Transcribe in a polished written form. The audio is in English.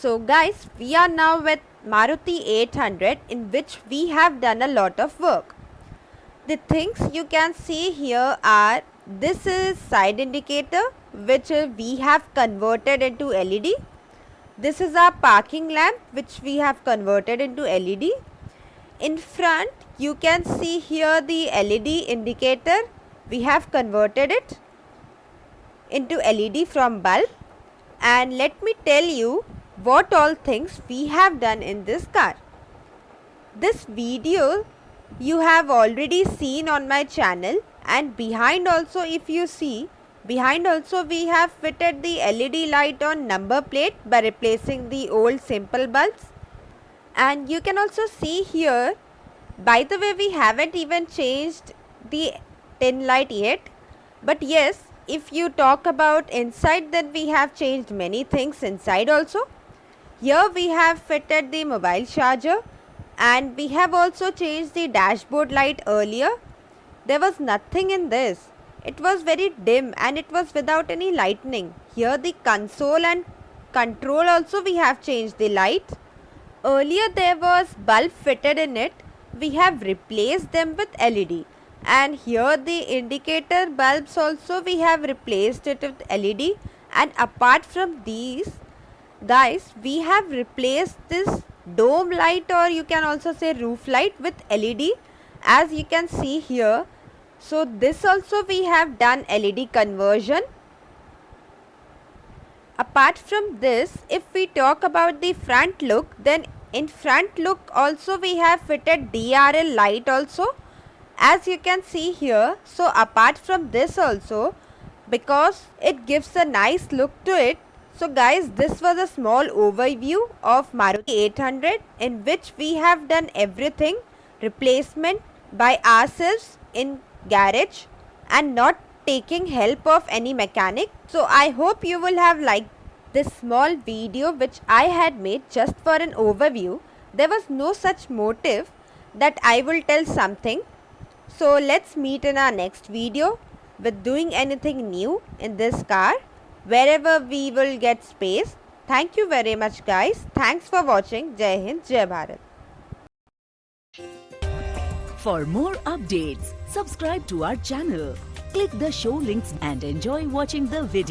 So guys, we are now with Maruti-800, in which we have done a lot of work. The things you can see here are, this is side indicator which we have converted into LED. This is our parking lamp which we have converted into LED. In front you can see here the LED indicator, we have converted it into LED from bulb. And let me tell you what all things we have done in this car. This video you have already seen on my channel, and behind also, if you see, behind also we have fitted the LED light on number plate by replacing the old simple bulbs. And you can also see here, by the way, we haven't even changed the tin light yet, but yes, if you talk about inside, then we have changed many things inside also. Here we have fitted the mobile charger, and we have also changed the dashboard light earlier. There was nothing in this. It was very dim and it was without any lightning. Here the console and control also we have changed the light. Earlier there was bulb fitted in it. We have replaced them with LED. And here the indicator bulbs also we have replaced it with LED. And apart from these, guys, we have replaced this dome light, or you can also say roof light, with LED, as you can see here. So this also we have done LED conversion. Apart from this, if we talk about the front look, then in front look also we have fitted DRL light also, as you can see here. So apart from this also, because it gives a nice look to it. So guys, this was a small overview of Maruti-800, in which we have done everything replacement by ourselves in garage and not taking help of any mechanic. So I hope you will have liked this small video which I had made just for an overview. There was no such motive that I will tell something. So let's meet in our next video with doing anything new in this car, wherever we will get space. Thank you very much guys. Thanks for watching. Jai Hind, Jai Bharat. For more updates, subscribe to our channel, click the show links and enjoy watching the video.